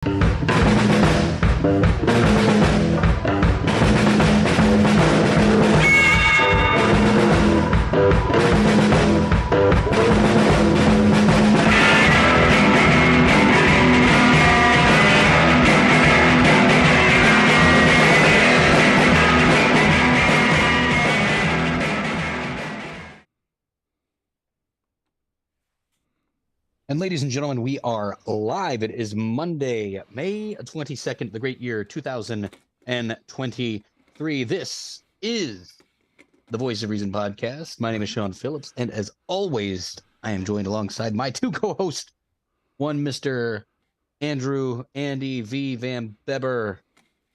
And ladies and gentlemen, we are live. It is Monday, May 22nd, the great year 2023. This is the Voice of Reason podcast. My name is Sean Phillips, and as always, I am joined alongside my two co-hosts, one Mr. Andy V. Van Beber,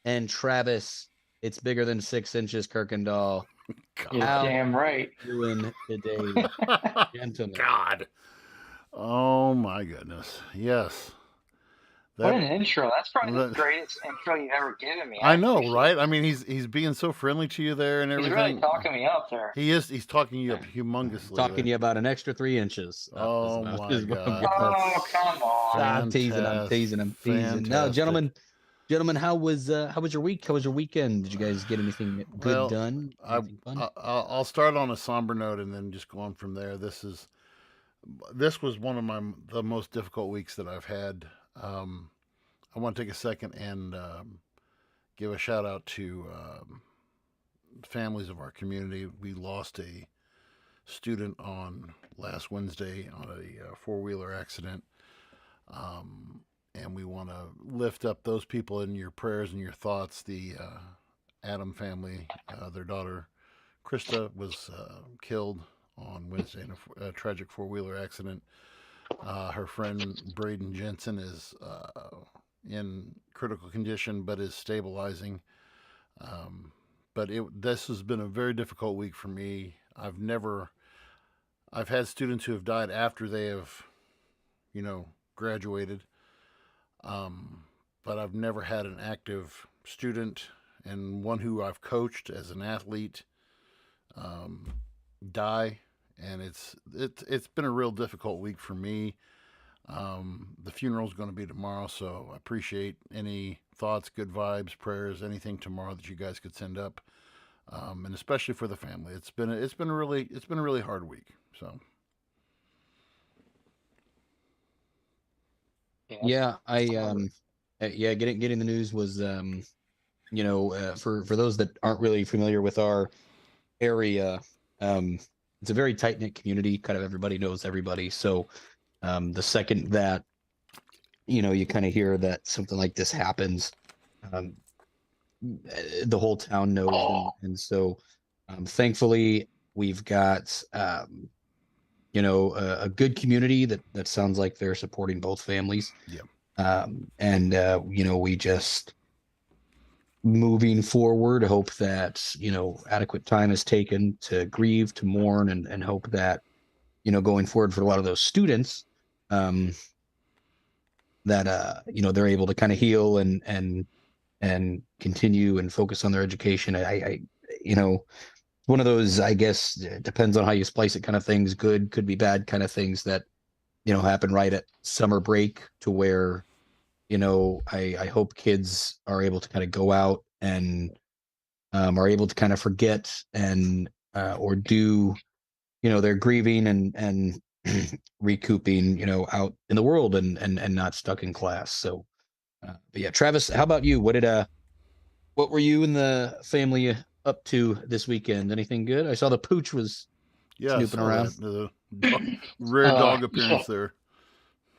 and Travis. It's bigger than 6 inches, Kirkendall. You're damn right. Doing today, gentlemen. God. Oh my goodness. Yes. What an intro. That's probably the greatest intro you've ever given me. I know, right? I mean, he's being so friendly to you there and everything. He's really talking me up there. He is. He's talking you up humongously. Talking to you about an extra 3 inches. Oh my God. Oh, come on. I'm teasing. No, gentlemen, how was your week? How was your weekend? Did you guys get anything good done? I'll start on a somber note and then just go on from there. This was one of the most difficult weeks that I've had. I want to take a second and give a shout out to families of our community. We lost a student on last Wednesday on a four-wheeler accident. And we want to lift up those people in your prayers and your thoughts. The Adam family, their daughter Krista was killed on Wednesday in a tragic four-wheeler accident. Her friend Braden Jensen is in critical condition, but is stabilizing. But this has been a very difficult week for me. I've had students who have died after they have, graduated. But I've never had an active student and one who I've coached as an athlete die. And it's been a real difficult week for me. The funeral is going to be tomorrow, so I appreciate any thoughts, good vibes, prayers, anything tomorrow that you guys could send up, and especially for the family. It's been a really hard week. So. Yeah, getting the news was for those that aren't really familiar with our area. It's a very tight-knit community. Kind of everybody knows everybody. So the second that, you kind of hear that something like this happens, the whole town knows. And so thankfully, we've got, a good community that sounds like they're supporting both families. Yeah. We just moving forward, hope that, adequate time is taken to grieve, to mourn, and hope that, going forward for a lot of those students, that, they're able to kind of heal and continue and focus on their education. I one of those, I guess, it depends on how you splice it kind of things, good, could be bad kind of things that, happen right at summer break to where, I hope kids are able to kind of go out and are able to kind of forget and or do, their grieving and recouping, out in the world and not stuck in class. So, but yeah, Travis, how about you? What were you and the family up to this weekend? Anything good? I saw the pooch was snooping around. The rare dog appearance there.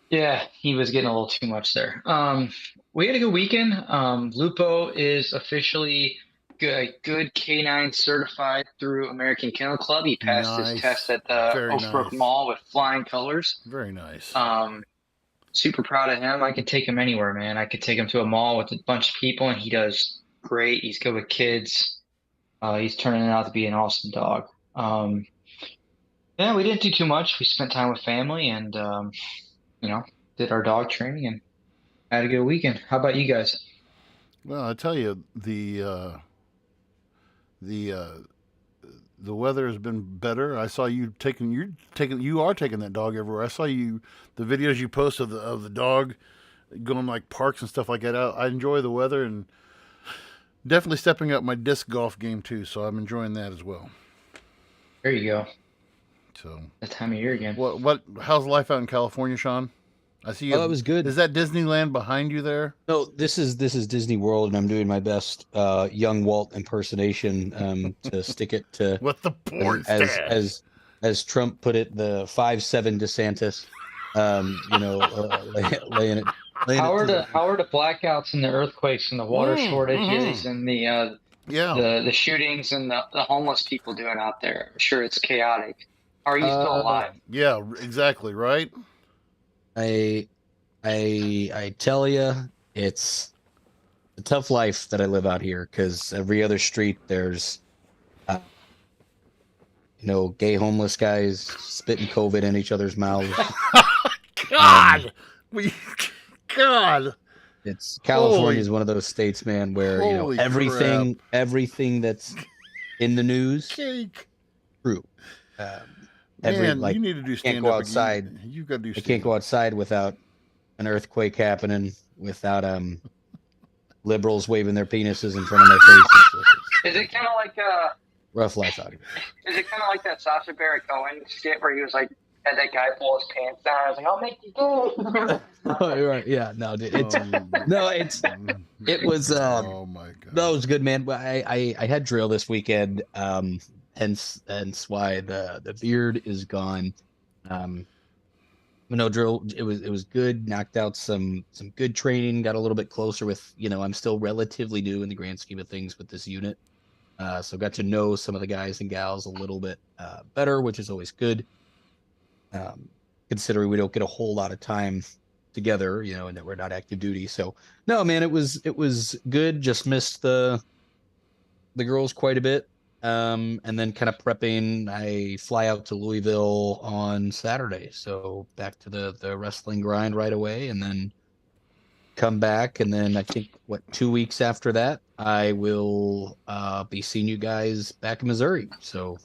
Yeah, he was getting a little too much there. We had a good weekend. Lupo is officially good K9 certified through American Kennel Club. He passed his test at the Oakbrook Mall with flying colors. Very nice. Super proud of him. I could take him anywhere, man. I could take him to a mall with a bunch of people, and he does great. He's good with kids. He's turning out to be an awesome dog. Yeah, we didn't do too much. We spent time with family and, did our dog training and had a good weekend. How about you guys? Well, I tell you, the weather has been better. I saw you you are taking that dog everywhere. I saw the videos you post of the dog, going like parks and stuff like that. I enjoy the weather and definitely stepping up my disc golf game too. So I'm enjoying that as well. There you go. So That time of year again. how's life out in California, Sean? I see you. Oh, that was good. Is that Disneyland behind you there? No, this is Disney World, and I'm doing my best young Walt impersonation to stick it to With the porn as stash. as Trump put it, the 5'7" DeSantis. Laying it How are to the blackouts and the earthquakes and the water shortages mhm. and the Yeah. shootings and the homeless people doing out there? I'm sure it's chaotic. How are you still uh, alive? Yeah, exactly, right? I I tell you, it's a tough life that I live out here because every other street there's uh, gay homeless guys spitting COVID in each other's mouths. God. We God. It's California Holy is one of those states, man, where holy everything that's in the news cake. true. Um, every Man, like you need to do can't stand go up. outside. You got to do I stand can't go up. outside without an earthquake happening, without liberals waving their penises in front of my face. Is it kind of like Rough life out here. Is it kind of like that Sacha Baron Cohen skit where he was like had that guy pull his pants down? I was like, I'll make you go. Oh, right. Yeah, no, dude. It was Oh my God. that was good, man. But I had drill this weekend. Hence why the beard is gone. No drill. It was good. Knocked out some good training. Got a little bit closer with. I'm still relatively new in the grand scheme of things with this unit. So got to know some of the guys and gals a little bit better, which is always good. Considering we don't get a whole lot of time together, and that we're not active duty. So no, man, it was good. Just missed the girls quite a bit. And then kind of prepping. I fly out to Louisville on Saturday, so back to the wrestling grind right away, and then come back. And then I think 2 weeks after that, I will be seeing you guys back in Missouri. So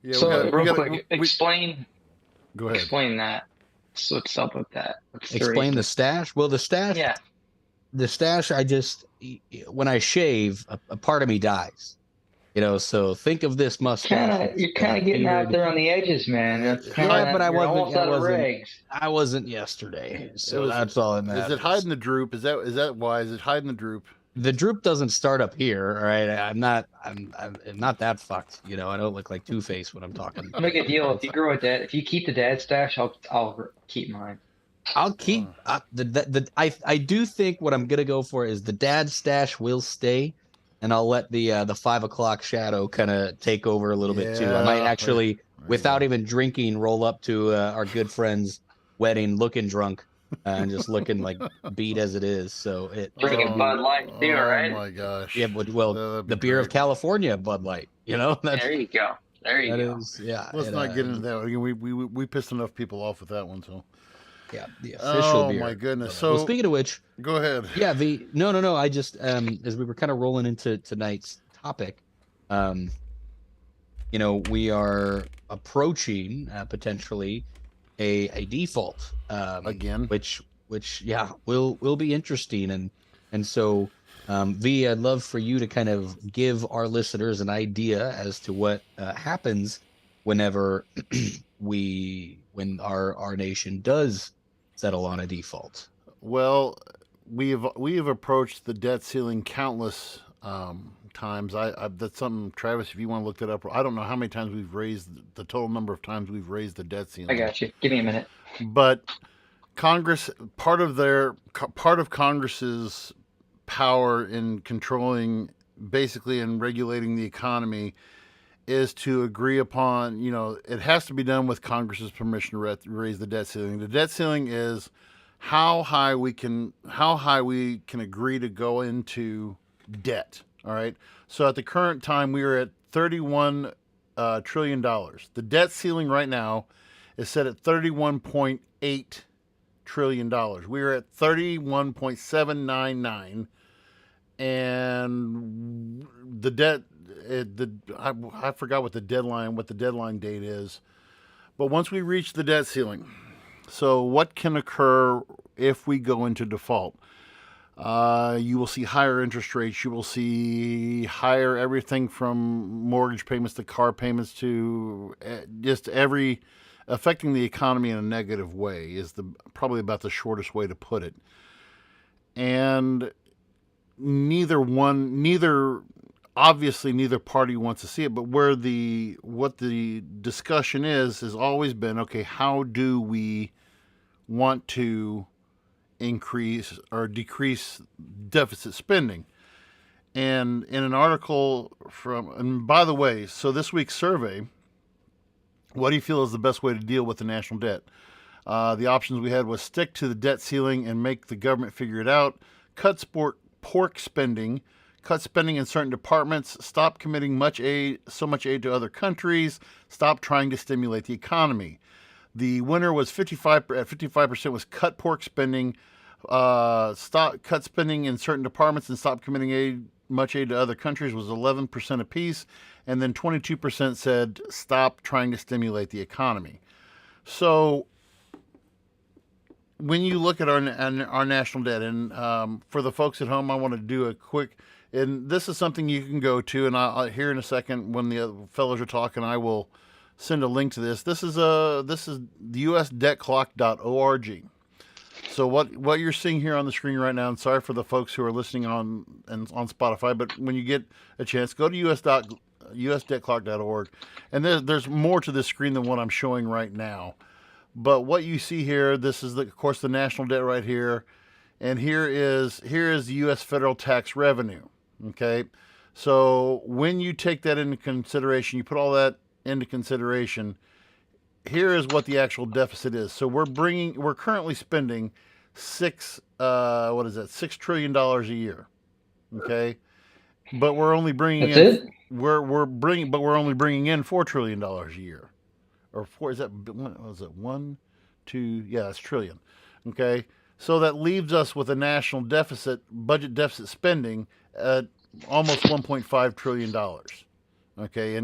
Yeah, So real quick, explain go ahead. explain that. So what's up with that? What's explain the reason? stash. Well, the stash. Yeah. The stash, when I shave, a part of me dies. So think of this mustache. You're kind of getting out there on the edges, man. That's Yeah, but I you're wasn't. almost out of regs. I wasn't yesterday, so that's all that matters. Is it hiding the droop? Is that why? Is it hiding the droop? The droop doesn't start up here, all right? I'm not that fucked. I don't look like Two-Face when I'm talking. I'll make a deal. If you keep the dad stash, I'll keep mine. I'll keep I do think what I'm gonna go for is the dad stash will stay, and I'll let the 5 o'clock shadow kind of take over a little bit too. I might actually, without even drinking, roll up to our good friend's wedding looking drunk and just looking like beat as it is. So Drinking Bud Light too, right? Oh my gosh. Yeah, well, the beer of California, Bud Light. There you go. There you go. Yeah. Let's not get into that. We pissed enough people off with that one, so. Yeah, the official beer. Oh my goodness! So, well, speaking of which, go ahead. Yeah, no. I just as we were kind of rolling into tonight's topic, we are approaching potentially a default again, which will be interesting, and so V, I'd love for you to kind of give our listeners an idea as to what happens whenever when our nation does settle on a default. Well, we have approached the debt ceiling countless times. That's something, Travis, if you want to look that up. I don't know how many times we've raised the total number of times we've raised the debt ceiling. I got you. Give me a minute. But Congress, part of Congress's power in controlling, basically, and regulating the economy, is to agree upon, it has to be done with Congress's permission to raise the debt ceiling. The debt ceiling is how high we can agree to go into debt. All right. So at the current time, we are at $31 trillion. The debt ceiling right now is set at $31.8 trillion. We are at 31.799, and the debt. I forgot what the deadline date is, but once we reach the debt ceiling, so what can occur if we go into default. You will see higher interest rates. You will see higher everything from mortgage payments to car payments to just every affecting the economy in a negative way is probably about the shortest way to put it. And neither party wants to see it, but what the discussion has always been, okay, how do we want to increase or decrease deficit spending? And in an article and by the way, so this week's survey, what do you feel is the best way to deal with the national debt? The options we had was stick to the debt ceiling and make the government figure it out, cut pork spending, cut spending in certain departments, stop committing so much aid to other countries, stop trying to stimulate the economy. The winner was 55% was cut pork spending, cut spending in certain departments, and stop committing much aid to other countries was 11% apiece, and then 22% said stop trying to stimulate the economy. So when you look at our national debt, and for the folks at home, I want to do a quick, and this is something you can go to, and I'll here in a second when the fellows are talking, I will send a link to this. This is the usdebtclock.org. So what you're seeing here on the screen right now, and sorry for the folks who are listening on Spotify, but when you get a chance, go to usdebtclock.org, and there's more to this screen than what I'm showing right now. But what you see here, this is of course the national debt right here, and here is the U.S. federal tax revenue. Okay, so when you take that into consideration, you put all that into consideration, here is what the actual deficit is. So we're currently spending $6 trillion a year. Okay, but we're only bringing we're only bringing in $4 trillion a year, or four? Is that one, two? Yeah, that's trillion. Okay, so that leaves us with a national budget deficit spending at almost $1.5 trillion. Okay,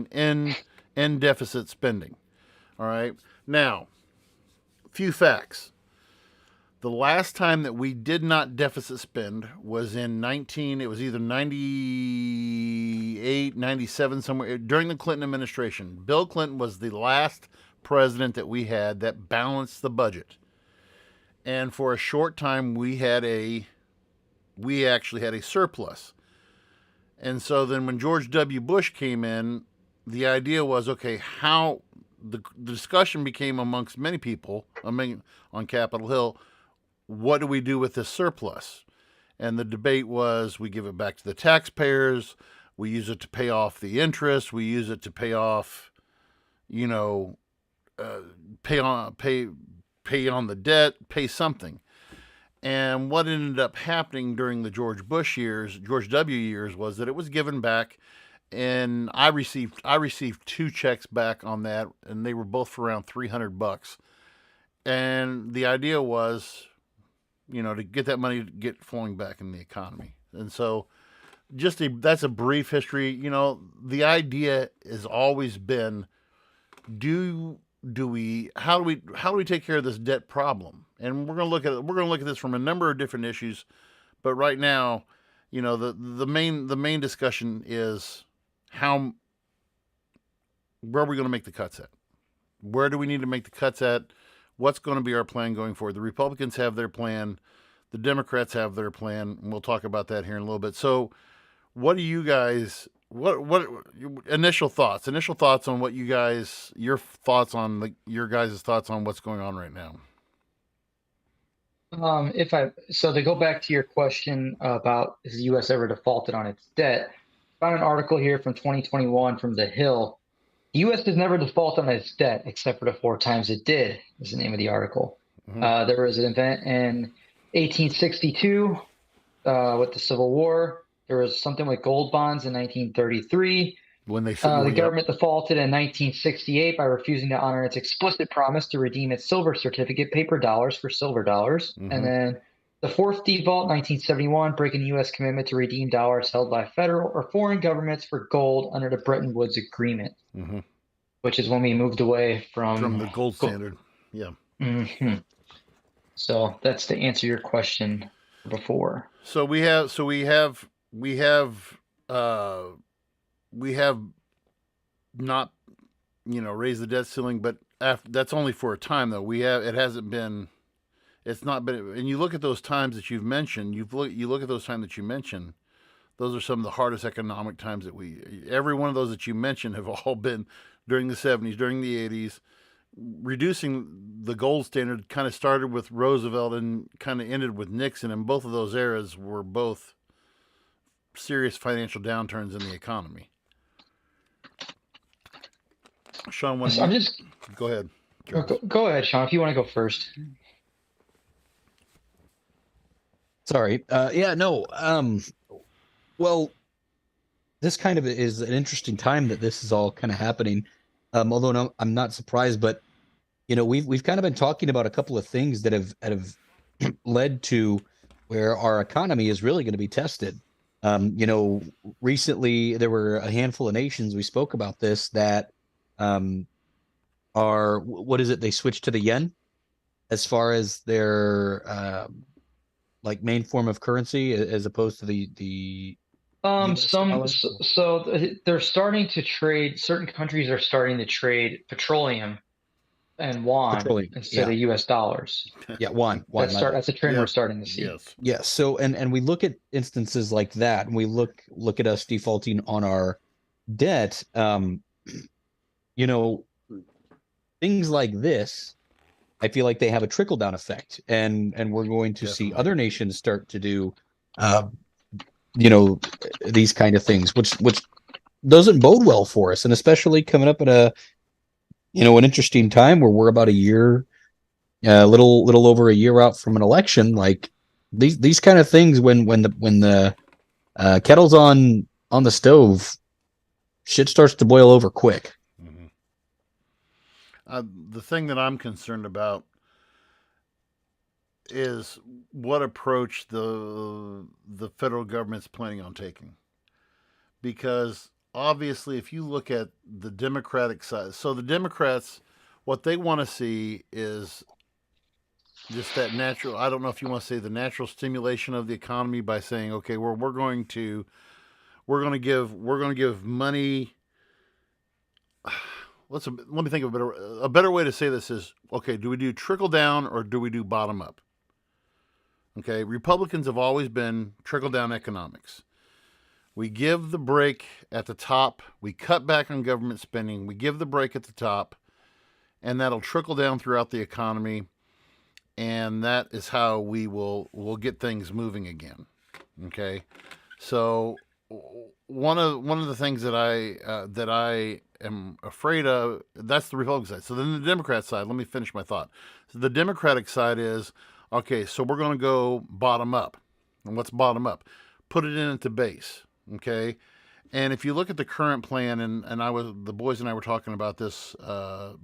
in deficit spending. All right. Now, a few facts. The last time that we did not deficit spend was it was either 98, 97, somewhere during the Clinton administration. Bill Clinton was the last president that we had that balanced the budget. And for a short time, we actually had a surplus. And so then when George W. Bush came in, the idea was, okay, how the discussion became amongst many people on Capitol Hill, what do we do with this surplus? And the debate was, we give it back to the taxpayers, we use it to pay off the interest, we use it to pay off, pay on the debt, pay something. And what ended up happening during the George W. years, was that it was given back. And I received 2 checks back on that, and they were both for around $300. And the idea was, to get that money to get flowing back in the economy. And so, that's a brief history. The idea has always been, how do we take care of this debt problem? And we're going to look at this from a number of different issues, but right now, the main discussion is where are we going to make the cuts at? Where do we need to make the cuts at? What's going to be our plan going forward? The Republicans have their plan. The Democrats have their plan. And we'll talk about that here in a little bit. So what do you guys, what initial thoughts on what you guys, your thoughts on your guys' thoughts on what's going on right now? So to go back to your question about, is the U.S. ever defaulted on its debt? I found an article here from 2021 from The Hill. The U.S. has never defaulted on its debt except for the 4 times it did, is the name of the article. Mm-hmm. There was an event in 1862 with the Civil War. There was something with gold bonds in 1933. When the government defaulted in 1968 by refusing to honor its explicit promise to redeem its silver certificate paper dollars for silver dollars. Mm-hmm. And then the 4th default, 1971, breaking the U.S. commitment to redeem dollars held by federal or foreign governments for gold under the Bretton Woods Agreement, mm-hmm. which is when we moved away from the gold standard. Yeah. Mm-hmm. So that's to answer your question before. So we have not, raised the debt ceiling, but that's only for a time though. It hasn't been, it's not been, and you look at those times that you've mentioned, you look at those times that you mentioned, those are some of the hardest economic times every one of those that you mentioned have all been during the 70s, during the 80s. Reducing the gold standard kind of started with Roosevelt and kind of ended with Nixon, and both of those eras were both serious financial downturns in the economy. Sean, go ahead. Go ahead, Sean, if you want to go first. Sorry. Yeah, no. Well, this kind of is an interesting time that this is all kind of happening. Although no, I'm not surprised, but we've kind of been talking about a couple of things that have led to where our economy is really going to be tested. Recently there were a handful of nations, we spoke about this, that are, what is it? They switched to the yen as far as their like main form of currency, as opposed to the US dollar. So they're starting to trade. Certain countries are starting to trade petroleum and yuan Petroleum, instead of US dollars. Yeah, one. That's a trend we're starting to see. Yes. Yeah. So and we look at instances like that, and we look at us defaulting on our debt. Things like this, I feel like they have a trickle down effect, and we're going to see other nations start to do, these kind of things, which doesn't bode well for us, and especially coming up at an interesting time where we're about a year, little over a year out from an election. Like these kind of things, when the kettle's on the stove, shit starts to boil over quick. The thing that I'm concerned about is what approach the federal government's planning on taking. Because obviously, if you look at the Democratic side, so the Democrats, what they want to see is just that natural, I don't know if you want to say the natural stimulation of the economy by saying, okay, we're going to give money. Let me think of a better way to say this is, okay, do we do trickle down or do we do bottom up? Okay, Republicans have always been trickle down economics. We give the break at the top, we cut back on government spending, we give the break at the top, and that'll trickle down throughout the economy, and that is how we'll get things moving again. Okay, so one of the things that I am afraid of, that's the Republican side. So then the Democrat side, let me finish my thought. So the Democratic side is, okay, so we're going to go bottom up. And what's bottom up? Put it in at the base, okay? And if you look at the current plan, and the boys and I were talking about this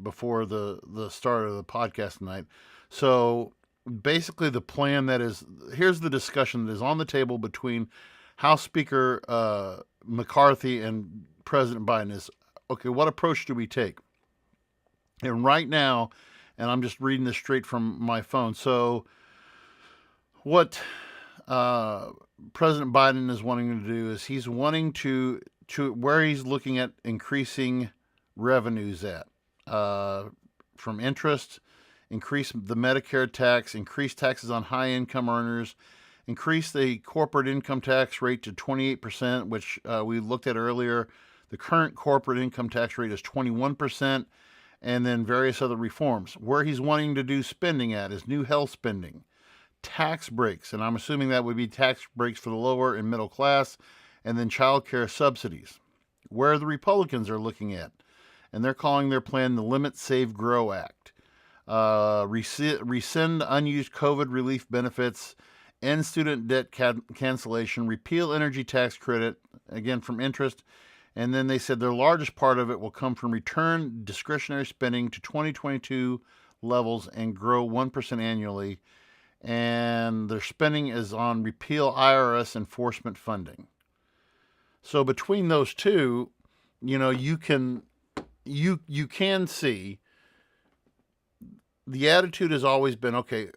before the start of the podcast tonight. So basically the plan here's the discussion that is on the table between House Speaker McCarthy and President Biden is, okay, what approach do we take? And right now, and I'm just reading this straight from my phone. So what President Biden is wanting to do is he's wanting to where he's looking at increasing revenues at from interest, increase the Medicare tax, increase taxes on high income earners, increase the corporate income tax rate to 28%, which we looked at earlier. The current corporate income tax rate is 21%, and then various other reforms. Where he's wanting to do spending at is new health spending, tax breaks, and I'm assuming that would be tax breaks for the lower and middle class, and then child care subsidies. Where the Republicans are looking at, and they're calling their plan the Limit, Save, Grow Act. Rescind unused COVID relief benefits, end student debt cancellation, repeal energy tax credit, again from interest, and then they said their largest part of it will come from return discretionary spending to 2022 levels and grow 1% annually, and their spending is on repeal IRS enforcement funding. So between those two, you can see the attitude has always been, okay,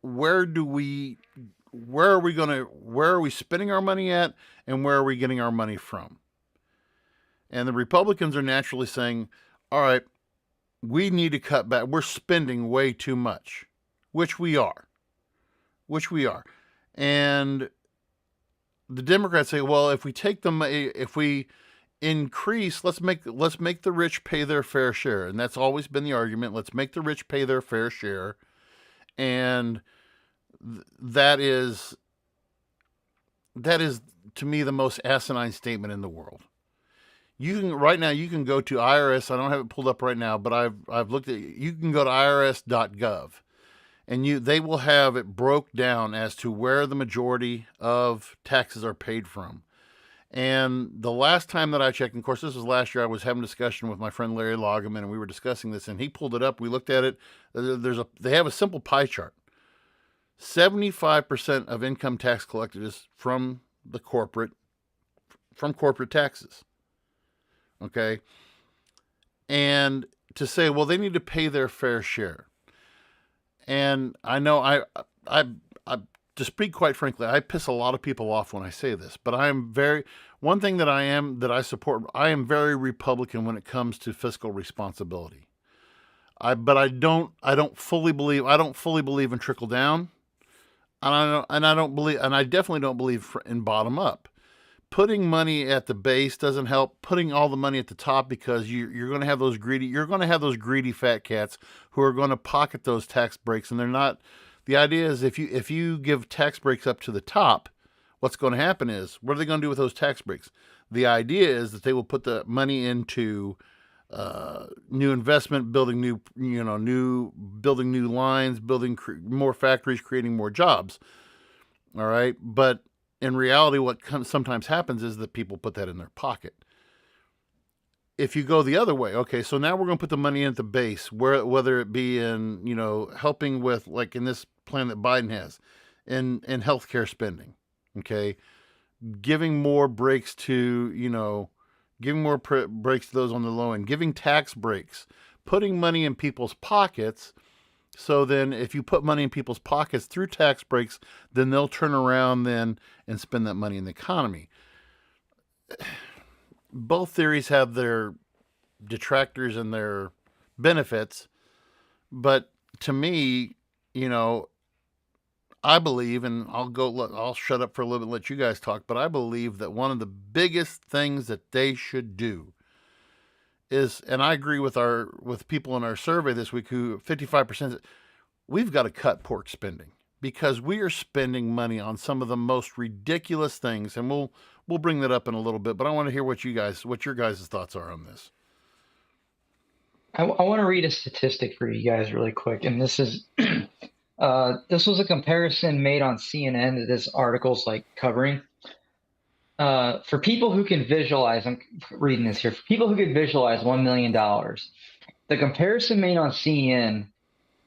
where are we spending our money at, and where are we getting our money from? And the Republicans are naturally saying, all right, we need to cut back. We're spending way too much, which we are. And the Democrats say, well, if we take them, if we increase, let's make the rich pay their fair share. And that's always been the argument. Let's make the rich pay their fair share. And that is to me the most asinine statement in the world. You can go to IRS. I don't have it pulled up right now, but I've looked at it. You can go to irs.gov, and they will have it broke down as to where the majority of taxes are paid from. And the last time that I checked, and of course this was last year, I was having a discussion with my friend Larry Loggeman, and we were discussing this, and he pulled it up. We looked at it. They have a simple pie chart. 75% of income tax collected is from corporate taxes. Okay. And to say, well, they need to pay their fair share. And I know I to speak quite frankly, I piss a lot of people off when I say this, but one thing that I support, I am very Republican when it comes to fiscal responsibility. But I don't fully believe in trickle down. And I definitely don't believe in bottom up. Putting money at the base doesn't help. Putting all the money at the top, because you're going to have those greedy fat cats who are going to pocket those tax breaks, and they're not. The idea is if you give tax breaks up to the top, what's going to happen is, what are they going to do with those tax breaks? The idea is that they will put the money into new investment, building new lines, building more factories, creating more jobs. All right, but in reality, what sometimes happens is that people put that in their pocket. If you go the other way, okay, so now we're going to put the money in at the base, whether it be in, helping with, like in this plan that Biden has, in healthcare spending, okay, giving more breaks to, breaks to those on the low end, giving tax breaks, putting money in people's pockets. So then if you put money in people's pockets through tax breaks, then they'll turn around then and spend that money in the economy. Both theories have their detractors and their benefits. But to me, I believe, and I'll shut up for a little bit and let you guys talk, but I believe that one of the biggest things that they should do is, and I agree with people in our survey this week who 55%, we've got to cut pork spending, because we are spending money on some of the most ridiculous things, and we'll bring that up in a little bit. But I want to hear what your guys' thoughts are on this. I want to read a statistic for you guys really quick, and this is this was a comparison made on CNN that this article's covering. For people who can visualize, I'm reading this here, for people who can visualize $1 million, the comparison made on CNN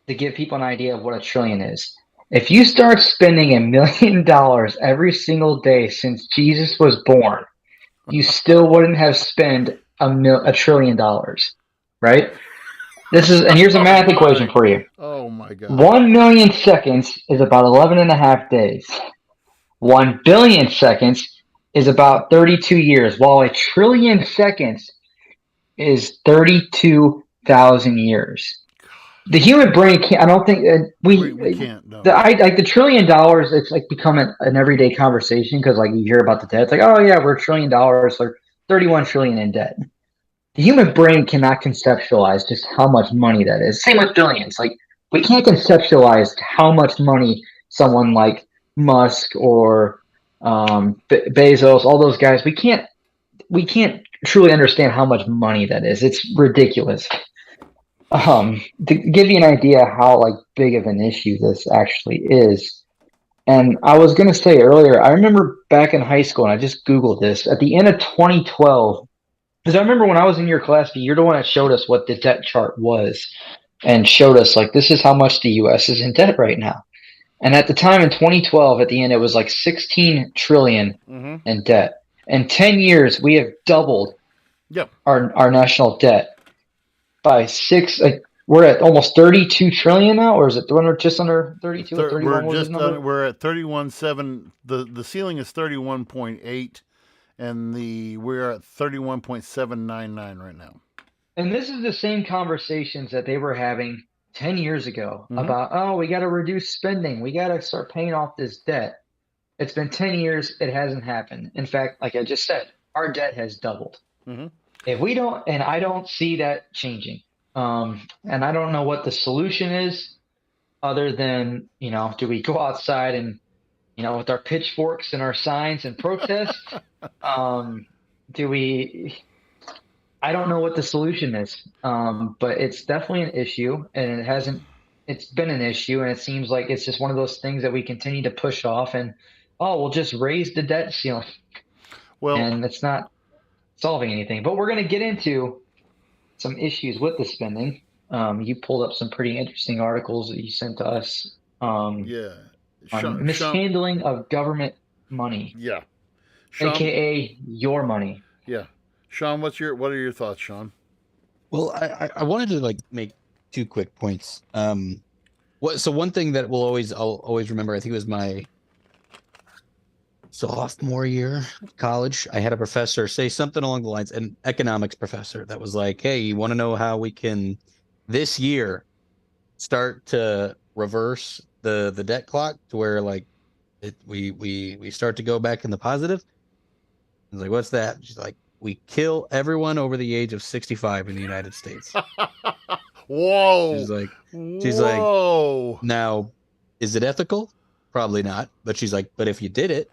to give people an idea of what $1 trillion is. If you start spending $1 million every single day since Jesus was born, you still wouldn't have spent $1 trillion, right? And here's a math equation for you. Oh my God. 1 million seconds is about 11.5 days. 1 billion seconds is about 32 years, while 1 trillion seconds is 32,000 years. The human brain can't. I don't think we can't. No. The $1 trillion. It's become an everyday conversation, because you hear about the debt. It's oh yeah, we're $1 trillion, or 31 trillion in debt. The human brain cannot conceptualize just how much money that is. Same with billions. We can't conceptualize how much money someone like Musk or Bezos, all those guys, we can't truly understand how much money that is. It's ridiculous. To give you an idea how big of an issue this actually is, and I was going to say earlier, I remember back in high school, and I just Googled this, at the end of 2012, because I remember when I was in your class, you're the one that showed us what the debt chart was, and showed us this is how much the U.S. is in debt right now. And at the time in 2012, at the end, it was 16 trillion in debt. In 10 years, we have doubled our national debt by we're at almost 32 trillion now, or is it just under 32 or 31? What was his number? We're at 31.7. The ceiling is 31.8, and we're at 31.799 right now. And this is the same conversations that they were having 10 years ago Mhm. about, oh, we got to reduce spending. We got to start paying off this debt. It's been 10 years. It hasn't happened. In fact, like I just said, our debt has doubled. Mhm. If we don't, and I don't see that changing. And I don't know what the solution is other than, do we go outside and, with our pitchforks and our signs and protest? Do we, I don't know what the solution is. But it's definitely an issue, and it's been an issue, and it seems like it's just one of those things that we continue to push off, and, oh, we'll just raise the debt ceiling. Well, And it's not solving anything. But we're going to get into some issues with the spending. You pulled up some pretty interesting articles that you sent to us yeah. on mishandling of government money. Yeah. AKA your money. Yeah. Sean, what are your thoughts, Sean? Well, I wanted to make 2 quick points. So one thing that I'll always remember, I think it was my sophomore year of college, I had a professor say something along the lines, an economics professor, that was like, hey, you want to know how we can this year start to reverse the debt clock to where we start to go back in the positive? I was like, what's that? She's like, we kill everyone over the age of 65 in the United States. Whoa. She's like, now, is it ethical? Probably not. But she's like, but if you did it,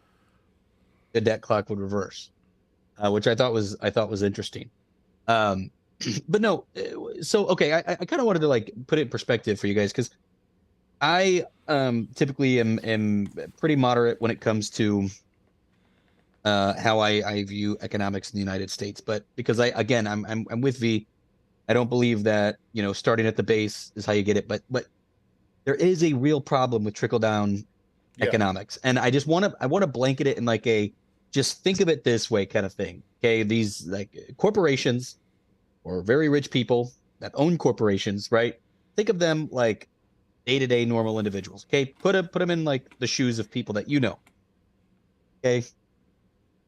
the debt clock would reverse, which I thought was interesting. But no, so okay, I kind of wanted to put it in perspective for you guys, because I typically am pretty moderate when it comes to how I view economics in the United States. But because I'm with V, I don't believe that starting at the base is how you get it. But there is a real problem with trickle down economics, and I want to blanket it in a just think of it this way kind of thing. Okay, these corporations or very rich people that own corporations, right? Think of them like day-to-day normal individuals. Okay, put them in the shoes of people that you know. Okay,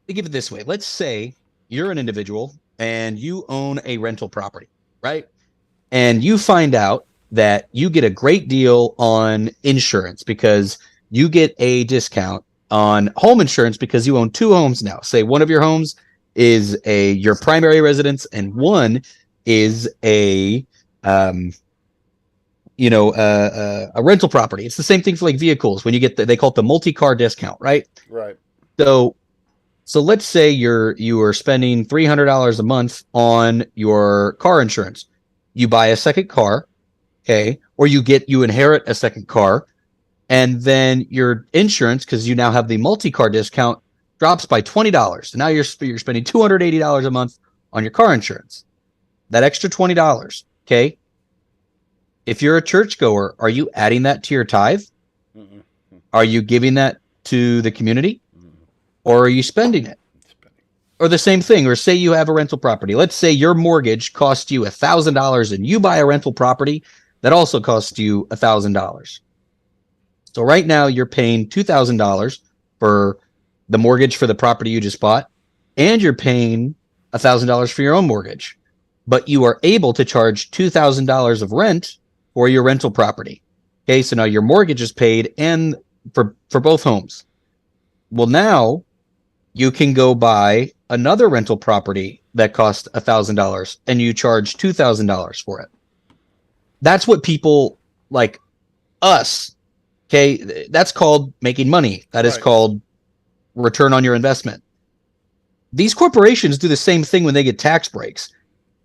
think of it this way. Let's say you're an individual and you own a rental property, right? And you find out that you get a great deal on insurance because you get a discount on home insurance because you own 2 homes now. Say one of your homes is your primary residence and one is a rental property. It's the same thing for vehicles. When you get they call it the multi-car discount, right? Right. So let's say you are spending $300 a month on your car insurance. You buy a second car, okay, or you inherit a second car, and then your insurance, because you now have the multi-car discount, drops by $20. Now you're spending $280 a month on your car insurance. That extra $20, okay? If you're a churchgoer, are you adding that to your tithe? Mm-hmm. Are you giving that to the community? Mm-hmm. Or are you spending it? Or the same thing, or say you have a rental property. Let's say your mortgage cost you $1,000 and you buy a rental property that also costs you $1,000. So right now you're paying $2,000 for the mortgage for the property you just bought, and you're paying $1,000 for your own mortgage. But you are able to charge $2,000 of rent for your rental property. Okay, so now your mortgage is paid and for both homes. Well, now you can go buy another rental property that costs $1,000 and you charge $2,000 for it. That's what people like us. Okay, that's called making money. That is called return on your investment. These corporations do the same thing when they get tax breaks.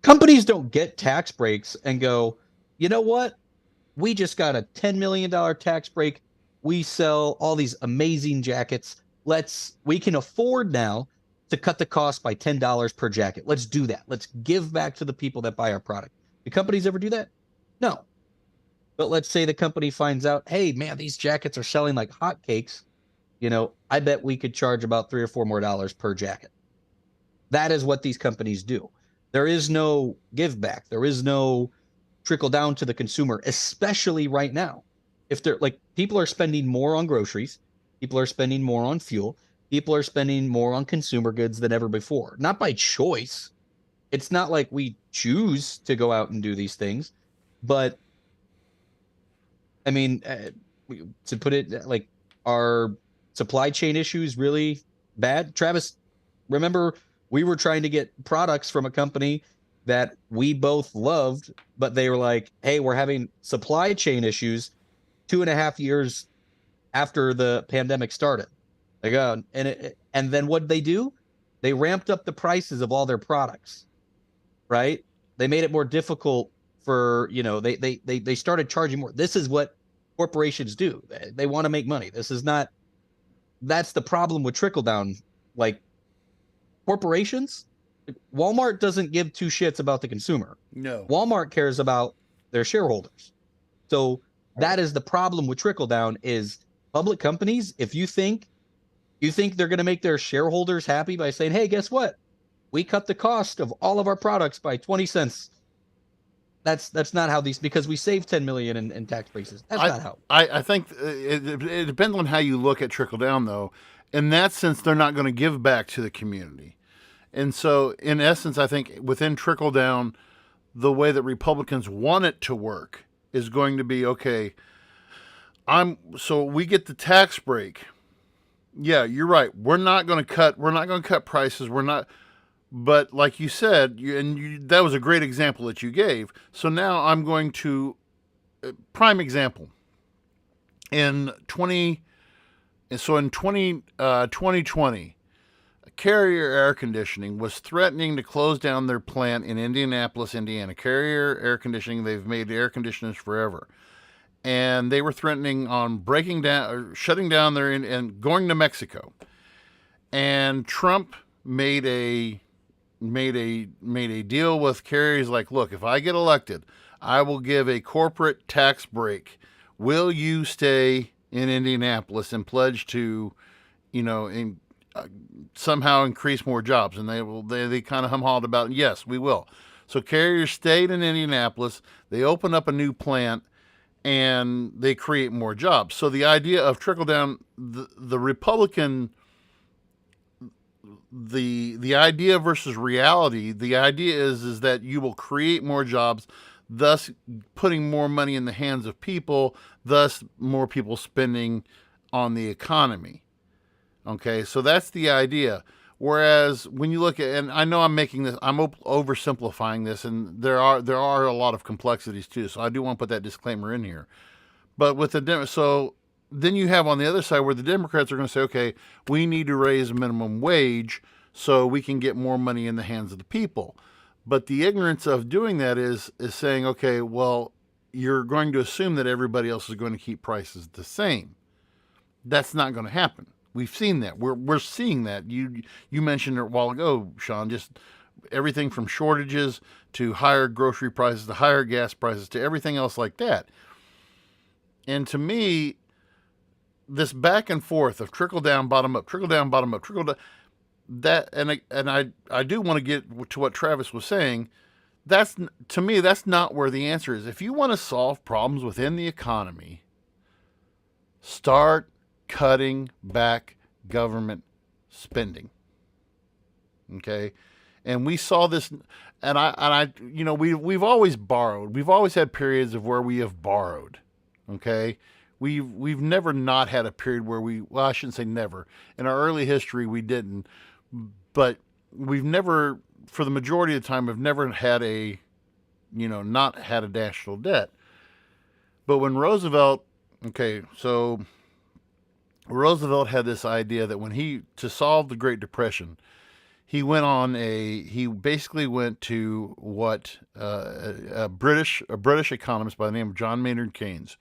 Companies don't get tax breaks and go, you know what? We just got a $10 million tax break. We sell all these amazing jackets. We can afford now to cut the cost by $10 per jacket. Let's do that. Let's give back to the people that buy our product. Do companies ever do that? No. But let's say the company finds out, hey, man, these jackets are selling like hotcakes. I bet we could charge about $3 or $4 more per jacket. That is what these companies do. There is no give back. There is no trickle down to the consumer, especially right now. If they're like, people are spending more on groceries, people are spending more on fuel, people are spending more on consumer goods than ever before. Not by choice. It's not like we choose to go out and do these things, but I mean, to put it like, are supply chain issues really bad? Travis, remember we were trying to get products from a company that we both loved, but they were like, hey, we're having supply chain issues 2.5 years after the pandemic started. Like, and then what they do? They ramped up the prices of all their products, right? They made it more difficult for, they started charging more. This is what corporations do. They want to make money. That's the problem with trickle down. Like, corporations, Walmart doesn't give two shits about the consumer. No. Walmart cares about their shareholders. So that is the problem with trickle down, is public companies, if you think they're going to make their shareholders happy by saying, hey, guess what? We cut the cost of all of our products by 20 cents. That's not how these, because we save 10 million in tax braces. That's not how. I think it depends on how you look at trickle down, though. In that sense, they're not going to give back to the community. And so, in essence, I think within trickle down, the way that Republicans want it to work is going to be, okay, so we get the tax break. Yeah, you're right. We're not going to cut prices. But like you said, that was a great example that you gave. So now I'm going to, prime example. In 2020, Carrier Air Conditioning was threatening to close down their plant in Indianapolis, Indiana. Carrier Air Conditioning, they've made air conditioners forever. And they were threatening on breaking down, or shutting down their, and going to Mexico. And Trump made a deal with carriers like, look, if I get elected, I will give a corporate tax break. Will you stay in Indianapolis and pledge to, somehow increase more jobs? And they kind of hum-hawed about, yes, we will. So carriers stayed in Indianapolis. They opened up a new plant, and they create more jobs. So the idea of trickle down, the Republican, the idea versus reality, the idea is that you will create more jobs, thus putting more money in the hands of people, thus more people spending on the economy. Okay, so that's the idea. Whereas when you look at, and I know I'm oversimplifying this, and there are a lot of complexities too. So I do want to put that disclaimer in here. But with so then you have on the other side where the Democrats are going to say, okay, we need to raise minimum wage so we can get more money in the hands of the people. But the ignorance of doing that is saying, okay, well, you're going to assume that everybody else is going to keep prices the same. That's not going to happen. We've seen that. We're seeing that. You mentioned it a while ago, Sean, just everything from shortages to higher grocery prices to higher gas prices to everything else like that. And to me, this back and forth of trickle down, bottom up, trickle down, bottom up, trickle down, that, and I do want to get to what Travis was saying. To me, that's not where the answer is. If you want to solve problems within the economy, start cutting back government spending. Okay, and we saw this, and we've always borrowed. We've always had periods of where we have borrowed. Okay, we've never not had a period where I shouldn't say never. In our early history, we didn't, but we've never, for the majority of the time, have never had not had a national debt. But when Roosevelt had this idea that to solve the Great Depression, he basically went to what a British economist by the name of John Maynard Keynes.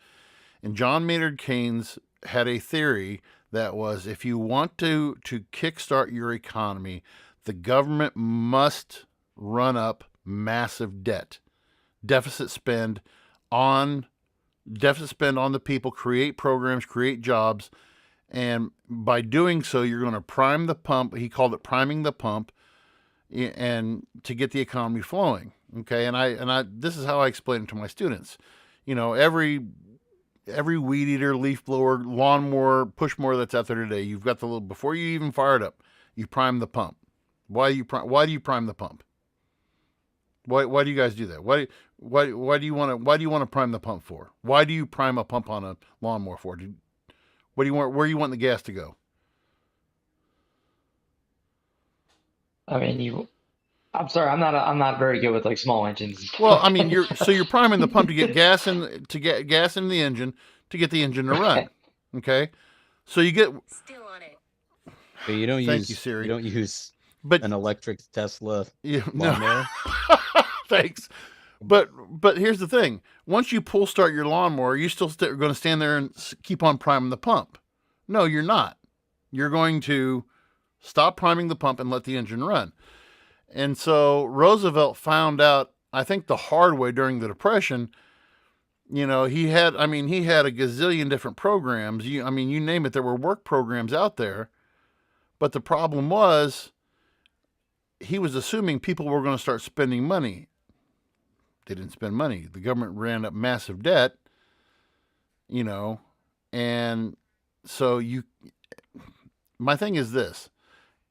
And John Maynard Keynes had a theory that was, if you want to kickstart your economy, the government must run up massive deficit spend on the people, create programs, create jobs. And by doing so, you're going to prime the pump. He called it priming the pump, and to get the economy flowing. Okay, and I this is how I explain it to my students. You know, every weed eater, leaf blower, lawnmower, push mower that's out there today, you've got the little, before you even fire it up, you prime the pump. Why do you prime the pump? Why do you guys do that? Why do you want to prime the pump for? Why do you prime a pump on a lawnmower for? What do you want? Where do you want the gas to go? I mean, I'm sorry, I'm not very good with like small engines. Well, I mean, you're priming the pump to get gas in the engine to get the engine to run. Okay, so you get. Still on it. But you don't Thank use you, Siri. You don't use But an electric Tesla no. lawnmower. Thanks. But here's the thing: once you pull start your lawnmower, you're still going to stand there and keep on priming the pump. No, you're not. You're going to stop priming the pump and let the engine run. And so Roosevelt found out, I think, the hard way during the Depression. You know, he had a gazillion different programs. You name it, there were work programs out there. But the problem was, he was assuming people were going to start spending money. They didn't spend money. The government ran up massive debt, you know, and so my thing is this,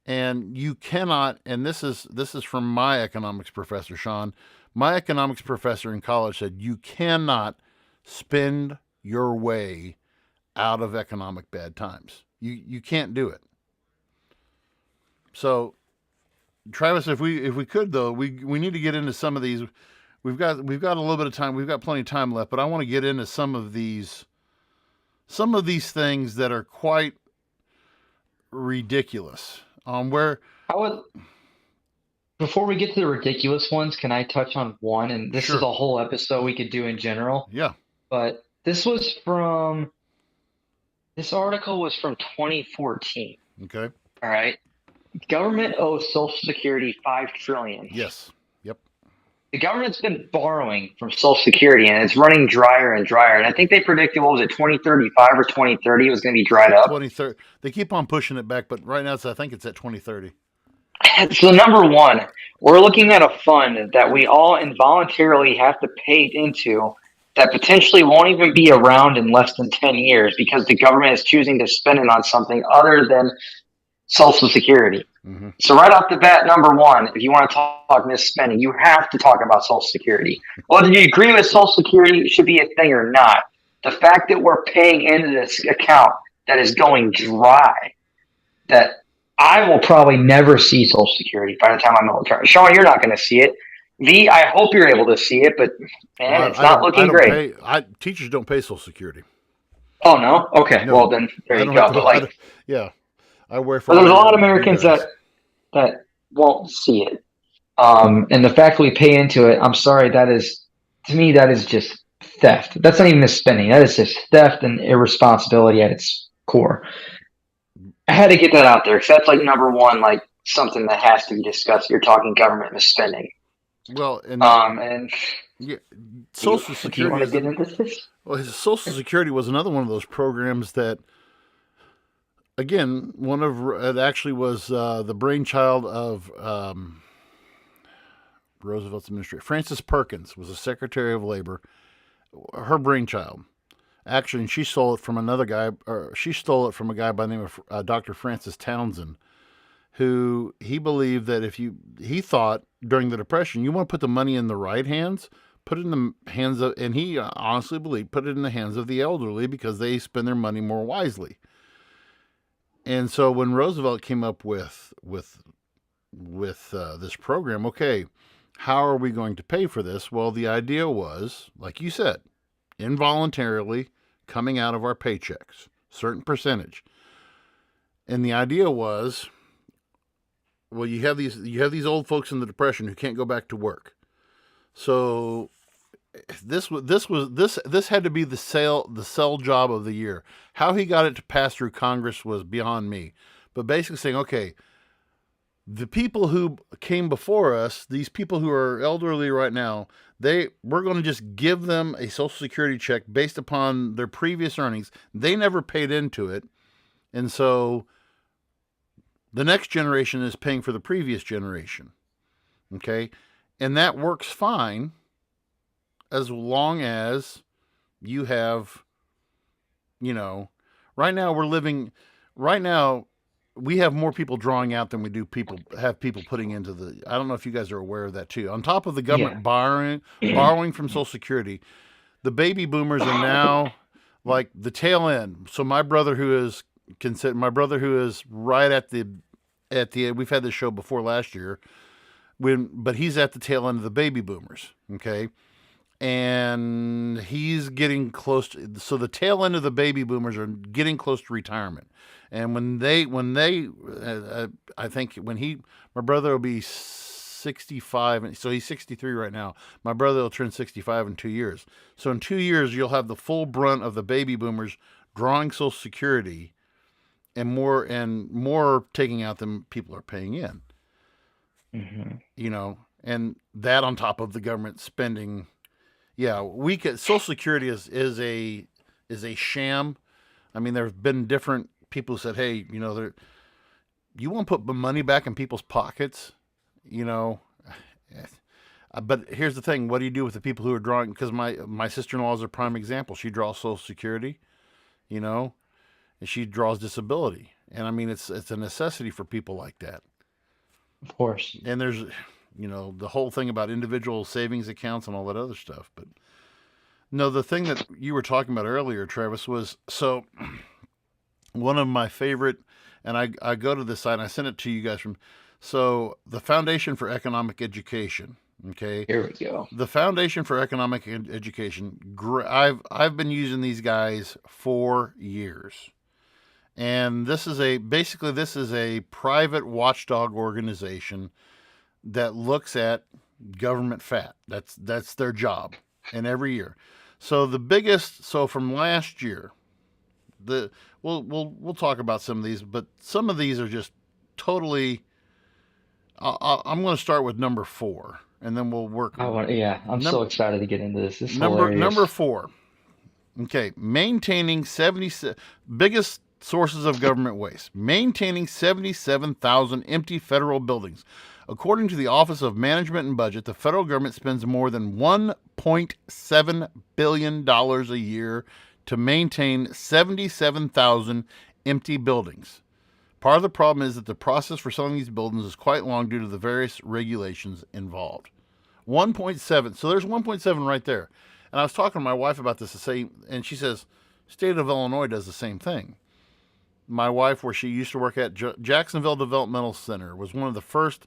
and you cannot, and this is from my economics professor, Sean. My economics professor in college said you cannot spend your way out of economic bad times. You can't do it. So, Travis, if we could though, we need to get into some of these. We've got a little bit of time. We've got plenty of time left, but I want to get into some of these things that are quite ridiculous. Where I would, before we get to the ridiculous ones, can I touch on one? And this Sure. is a whole episode we could do in general. Yeah. But this article was from 2014. Okay. All right. Government owes Social Security $5 trillion. Yes. Yep. The government's been borrowing from Social Security, and it's running drier and drier. And I think they predicted, what was it, 2035 or 2030 it was going to be dried up. 2030. They keep on pushing it back, but right now I think it's at 2030. So number one, we're looking at a fund that we all involuntarily have to pay into that potentially won't even be around in less than 10 years because the government is choosing to spend it on something other than Social Security. Mm-hmm. So right off the bat, number one, if you want to talk misspending, you have to talk about Social Security. Whether you agree with Social Security should be a thing or not, the fact that we're paying into this account that is going dry, that I will probably never see Social Security by the time I'm military. Sean, you're not going to see it. V, I hope you're able to see it, but man, it's not looking great. Teachers don't pay Social Security. Oh, no? Okay, no. Well, then there you go. But yeah. I wear. But there's a lot of Americans that won't see it, and the fact that we pay into it, I'm sorry, to me that is just theft. That's not even misspending. That is just theft and irresponsibility at its core. I had to get that out there because that's like number one, like something that has to be discussed. You're talking government misspending. Well, and yeah, Social Security. Do you want to get into this? Well, Social Security was another one of those programs that. Again, it actually was the brainchild of Roosevelt's administrator. Frances Perkins was the Secretary of Labor. Her brainchild. Actually, and she stole it from another guy. She stole it from a guy by the name of Dr. Francis Townsend, who he believed that he thought during the Depression, you want to put the money in the right hands, put it in the hands of, and he honestly believed, put it in the hands of the elderly because they spend their money more wisely. And so when Roosevelt came up with this program, okay, how are we going to pay for this? Well, the idea was, like you said, involuntarily coming out of our paychecks, certain percentage. And the idea was, well, you have these old folks in the Depression who can't go back to work. So this had to be the sell job of the year. How he got it to pass through Congress was beyond me. But basically saying, okay, the people who came before us, these people who are elderly right now, we're going to just give them a Social Security check based upon their previous earnings. They never paid into it. And so the next generation is paying for the previous generation. Okay? And that works fine as long as you have, you know, right now we have more people drawing out than we do people putting into the. I don't know if you guys are aware of that too. On top of the government borrowing from Social Security, the baby boomers are now like the tail end. So my brother who is right at the we've had this show before last year, but he's at the tail end of the baby boomers. Okay. And he's getting close to, so the tail end of the baby boomers are getting close to retirement. And I think my brother will be 65, and so he's 63 right now. My brother will turn 65 in 2 years. So in 2 years, you'll have the full brunt of the baby boomers drawing Social Security, and more taking out than people are paying in. Mm-hmm. And that on top of the government spending. Yeah, Social Security is a sham. I mean, there have been different people who said, "Hey, you want to put money back in people's pockets?" But here's the thing: what do you do with the people who are drawing? Because my sister-in-law is a prime example. She draws Social Security, and she draws disability, and I mean, it's a necessity for people like that. Of course. And there's the whole thing about individual savings accounts and all that other stuff. But no, the thing that you were talking about earlier, Travis, was so one of my favorite, and I go to this site and I sent it to you guys so the Foundation for Economic Education. Okay. Here we go. The Foundation for Economic Education. I've been using these guys for years. And this is a private watchdog organization that looks at government fat. That's their job, and every year. So from last year, we'll talk about some of these, but some of these are just totally. I'm going to start with number 4, and then we'll work. I'm so excited to get into this. This is number 4. Okay, maintaining biggest sources of government waste. Maintaining 77,000 empty federal buildings. According to the Office of Management and Budget, the federal government spends more than $1.7 billion a year to maintain 77,000 empty buildings. Part of the problem is that the process for selling these buildings is quite long due to the various regulations involved. 1.7. So there's 1.7 right there. And I was talking to my wife about this, and she says, state of Illinois does the same thing. My wife, where she used to work at Jacksonville Developmental Center, was one of the first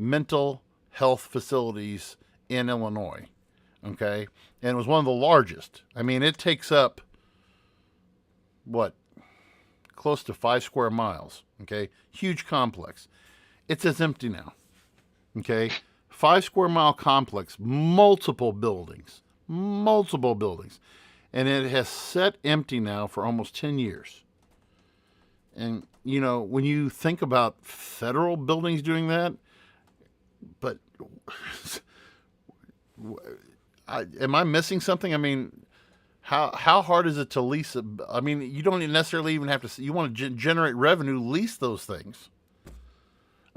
mental health facilities in Illinois. Okay. And it was one of the largest. I mean, it takes up close to 5 square miles. Okay. Huge complex. It's empty now. Okay. 5 square mile complex, multiple buildings. And it has sat empty now for almost 10 years. And, when you think about federal buildings doing that, but am I missing something? I mean, how hard is it to lease? I mean, you don't necessarily even have to. You want to generate revenue, lease those things.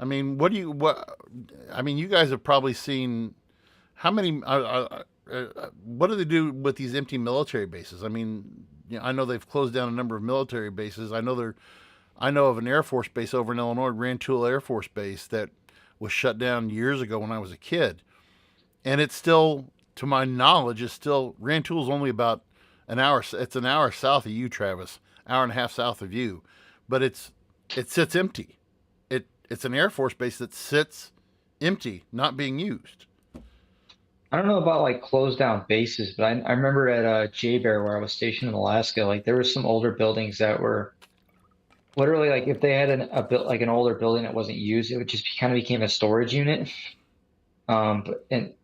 I mean, I mean, you guys have probably seen how many. What do they do with these empty military bases? I mean, I know they've closed down a number of military bases. I know of an Air Force base over in Illinois, Rantoul Air Force Base, that was shut down years ago when I was a kid. And it's still, to my knowledge, Rantoul's only about an hour. It's an hour south of you, Travis, hour and a half south of you. But it sits empty. It's an Air Force base that sits empty, not being used. I don't know about closed down bases, but I remember at J-Bear where I was stationed in Alaska, there were some older buildings that were literally if they had an older building that wasn't used, it would just kind of became a storage unit. And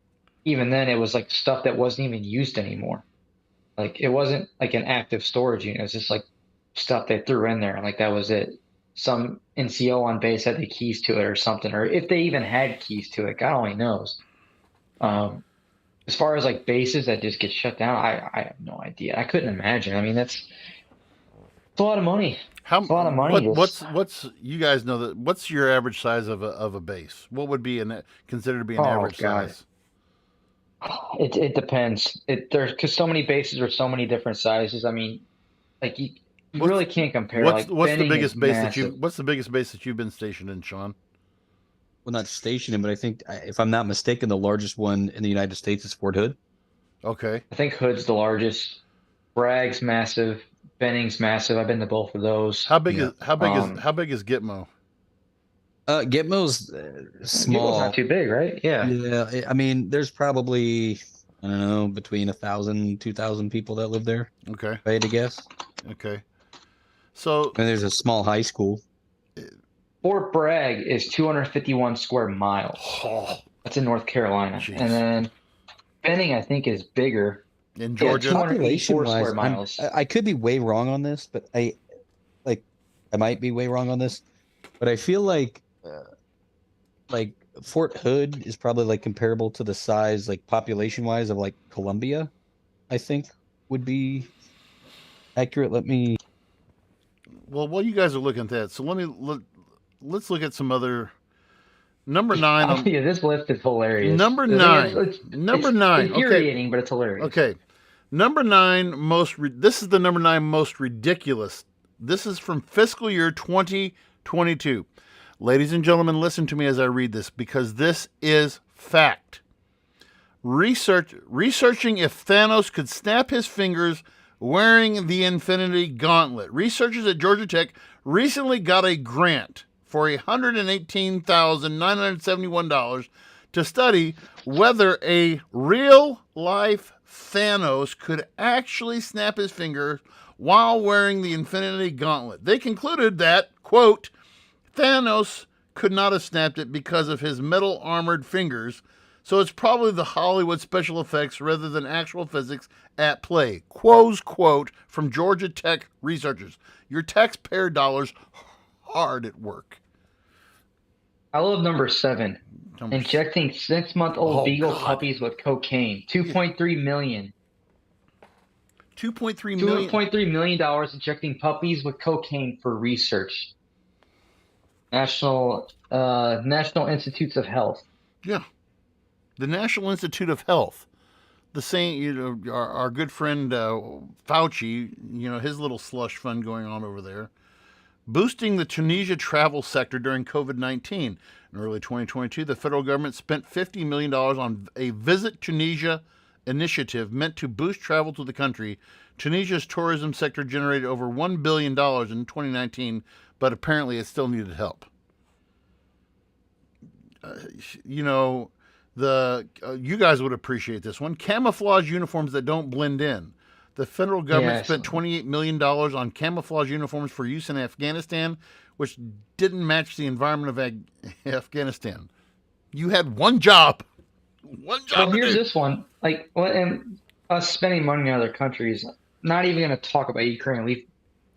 even then, it was stuff that wasn't even used anymore. It wasn't an active storage unit. It was just stuff they threw in there, and that was it. Some NCO on base had the keys to it or something, or if they even had keys to it, God only knows. As far as bases that just get shut down, I have no idea. I couldn't imagine. I mean, it's a lot of money. A lot of money. What's your average size of a base? What would be considered to be an average size? It depends. There's because so many bases are so many different sizes. I mean, like you What's really can't compare. Like what's the Benning is biggest base that massive. you've been stationed in, Sean? Well, not stationed, but I think, if I'm not mistaken, the largest one in the United States is Fort Hood. Okay. I think Hood's the largest. Bragg's massive. Benning's massive. I've been to both of those. Yeah. How big is Gitmo? Gitmo's Gibbo's not small. too big, right? Yeah. Yeah, I mean, there's probably, I don't know, between 1,000, 2,000 people that live there, Okay. if I had to guess. Okay. So And there's a small high school. Fort Bragg is 251 square miles. oh, That's in North Carolina. Jeez. And then Benning, I think, is bigger. in Yeah, Georgia, 284 Population-wise, square miles. I could be way wrong on this, but I might be way wrong on this, but I feel like Fort Hood is probably like comparable to the size, like population-wise, of like Columbia, I think would be accurate. well, while you guys are looking at that, so let's look at some other number 9 on Yeah, this list is hilarious. Number The thing 9. is, Number it's 9. Okay. infuriating, but it's hilarious. Okay. Number 9 this is the number 9 most ridiculous. This is from fiscal year 2022. Ladies and gentlemen, listen to me as I read this because this is fact. Researching if Thanos could snap his fingers wearing the Infinity Gauntlet. Researchers at Georgia Tech recently got a grant for $118,971 to study whether a real-life Thanos could actually snap his fingers while wearing the Infinity Gauntlet. They concluded that, quote, Thanos could not have snapped it because of his metal armored fingers, so it's probably the Hollywood special effects rather than actual physics at play. Quo's quote from Georgia Tech researchers. Your taxpayer dollars hard at work. I love number 7. Injecting 6-month-old beagle God. puppies with cocaine. $2.3 million. $2.3 million. $2.3 million injecting puppies with cocaine for research. National Institutes of Health. Yeah. The National Institute of Health. The same, our good friend Fauci, his little slush fund going on over there. Boosting the Tunisia travel sector during COVID-19. In early 2022, the federal government spent $50 million on a Visit Tunisia initiative meant to boost travel to the country. Tunisia's tourism sector generated over $1 billion in 2019, but apparently it still needed help. You guys would appreciate this one. Camouflage uniforms that don't blend in. The federal government spent $28 million on camouflage uniforms for use in Afghanistan, which didn't match the environment of Afghanistan. You had one job. Well, here's this one. And us spending money in other countries, not even going to talk about Ukraine. We've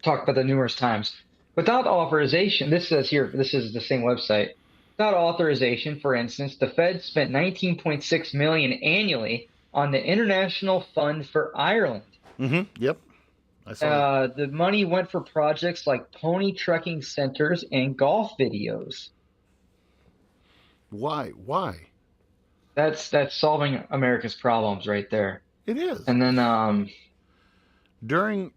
talked about that numerous times. Without authorization, this says here, this is the same website. Without authorization, for instance, the Fed spent $19.6 million annually on the International Fund for Ireland. Mm-hmm. Yep. I saw the money went for projects like pony trekking centers and golf videos. Why? That's solving America's problems right there. It is. And then during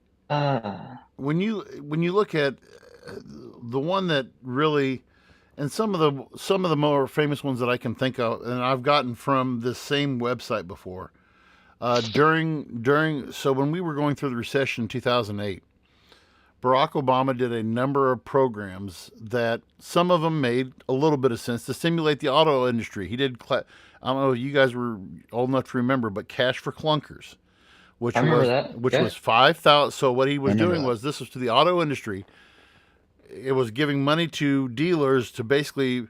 when you look at the one that really, and some of the more famous ones that I can think of, and I've gotten from this same website before. So when we were going through the recession in 2008, Barack Obama did a number of programs that some of them made a little bit of sense to stimulate the auto industry. He did, I don't know if you guys were old enough to remember, but Cash for Clunkers, which was 5,000. So what he was doing was, this was to the auto industry. It was giving money to dealers to basically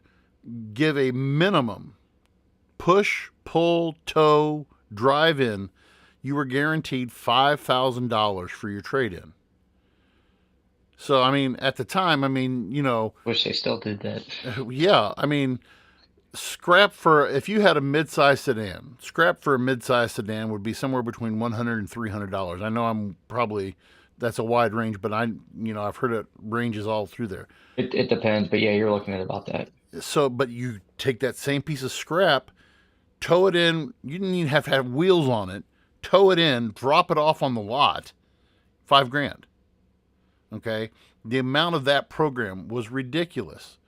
give a minimum push, pull, tow, drive in. You were guaranteed $5,000 for your trade-in. So, I mean, at the time, wish they still did that. Yeah, I mean, if you had a mid-size sedan, scrap for a mid-size sedan would be somewhere between $100 and $300. I know that's a wide range, but I've heard it ranges all through there. It depends, but yeah, you're looking at about that. So, but you take that same piece of scrap, tow it in. You didn't even have to have wheels on it. Tow it in, drop it off on the lot. $5,000. Okay, the amount of that program was ridiculous.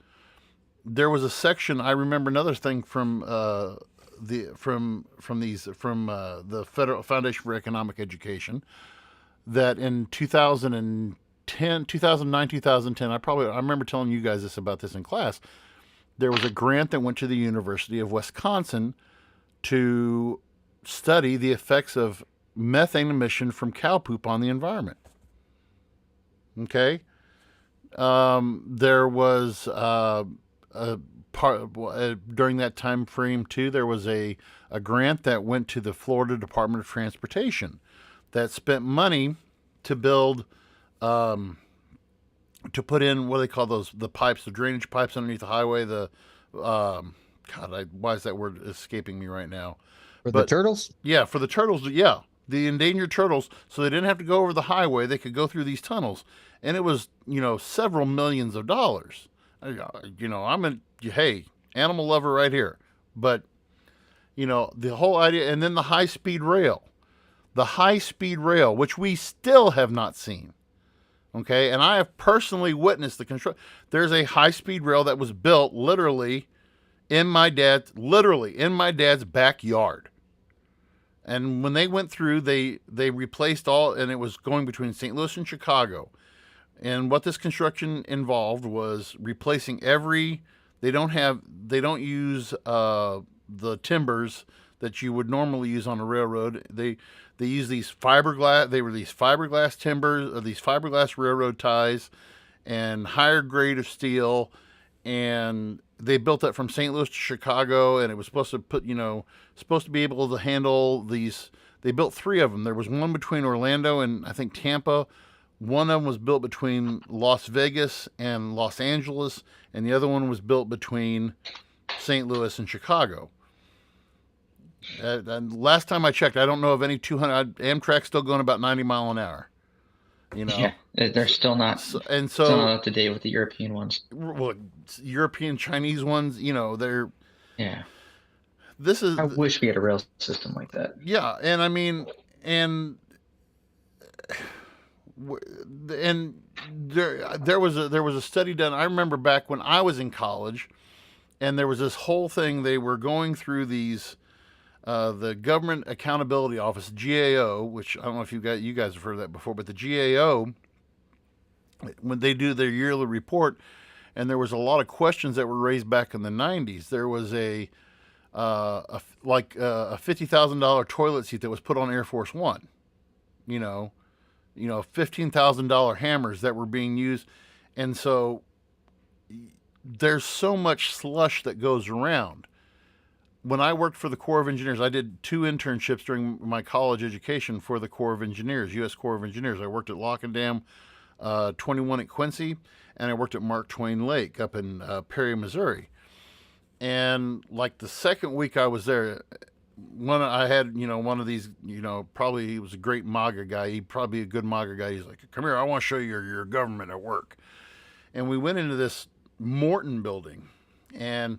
There was a section. I remember another thing from the Federal Foundation for Economic Education that in 2009, 2010. I remember telling you guys about this in class. There was a grant that went to the University of Wisconsin to study the effects of methane emission from cow poop on the environment. Okay, there was during that time frame too. There was a grant that went to the Florida Department of Transportation that spent money to build, to put in what do they call those, the pipes, the drainage pipes underneath the highway. Why is that word escaping me right now? For the turtles? Yeah, for the turtles. Yeah, the endangered turtles, so they didn't have to go over the highway. They could go through these tunnels, and it was several millions of dollars. Hey, animal lover right here, but the whole idea, and then the high speed rail, which we still have not seen. Okay, and I have personally witnessed the construction. There's a high speed rail that was built literally in my dad's backyard. And when they went through, they replaced all, and it was going between St. Louis and Chicago. And what this construction involved was replacing they don't use the timbers that you would normally use on a railroad. They use these fiberglass timbers, or these fiberglass railroad ties, and higher grade of steel. And they built that from St. Louis to Chicago, and it was supposed to be able to handle these. They built 3 of them. There was one between Orlando and I think Tampa. One of them was built between Las Vegas and Los Angeles, and the other one was built between St. Louis and Chicago. And last time I checked, I don't know of any 200. Amtrak's still going about 90 mile an hour. Yeah, they're still not. Still not up to date with the European ones. Well, European, Chinese ones, they're. Yeah. I wish we had a rail system like that. Yeah, and I mean, and there was a study done. I remember back when I was in college, and there was this whole thing. They were going through these. The Government Accountability Office, GAO, which I don't know if you guys have heard of that before, but the GAO, when they do their yearly report, and there was a lot of questions that were raised back in the 90s. There was a $50,000 toilet seat that was put on Air Force One, $15,000 hammers that were being used, and so there's so much slush that goes around. When I worked for the Corps of Engineers, I did 2 internships during my college education for the Corps of Engineers, U.S. Corps of Engineers. I worked at Lock and Dam 21 at Quincy, and I worked at Mark Twain Lake up in Perry, Missouri. And like the second week I was there, I had one of these, probably he was a great MAGA guy. He'd probably be a good MAGA guy. He's like, "Come here, I want to show you your government at work." And we went into this Morton building, and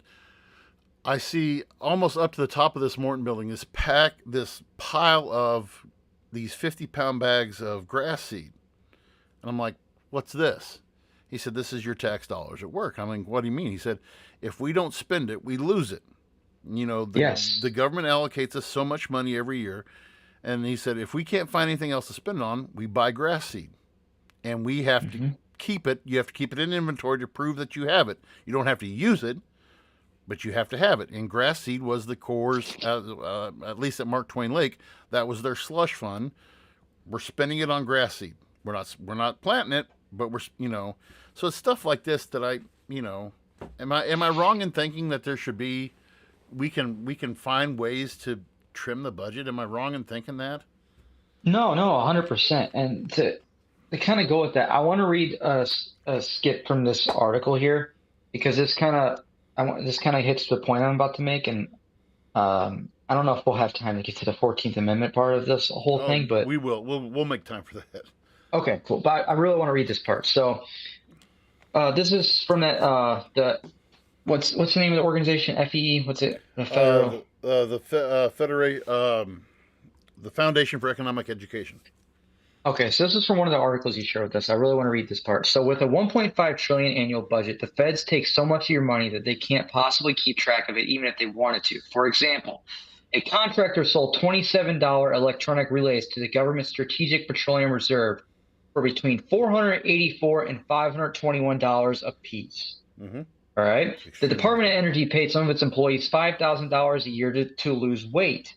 I see almost up to the top of this Morton building, this pile of these 50-pound bags of grass seed. And I'm like, "What's this?" He said, "This is your tax dollars at work." I'm like, "What do you mean?" He said, "If we don't spend it, we lose it. Yes. The government allocates us so much money every year." And he said, "If we can't find anything else to spend it on, we buy grass seed. And we have to keep it. You have to keep it in inventory to prove that you have it. You don't have to use it, but you have to have it." And grass seed was the Corps', at least at Mark Twain Lake, that was their slush fund. We're spending it on grass seed. We're not planting it, but so it's stuff like this that am I wrong in thinking that there should be, we can find ways to trim the budget? Am I wrong in thinking that? No, 100%. And to kind of go with that, I want to read a skit from this article here, because this kind of hits the point I'm about to make, and I don't know if we'll have time to get to the 14th Amendment part of this whole thing, but we will. We'll make time for that. Okay, cool. But I really want to read this part. So this is from that what's the name of the organization? FEE? What's it? The federal the Foundation for Economic Education. Okay, so this is from one of the articles you shared with us. I really want to read this part. So with a 1.5 trillion annual budget, the feds take so much of your money that they can't possibly keep track of it, even if they wanted to. For example, a contractor sold $27 electronic relays to the government Strategic Petroleum Reserve for between $484 and $521 a piece. Mm-hmm. All right. The Department of Energy paid some of its employees $5,000 a year to lose weight.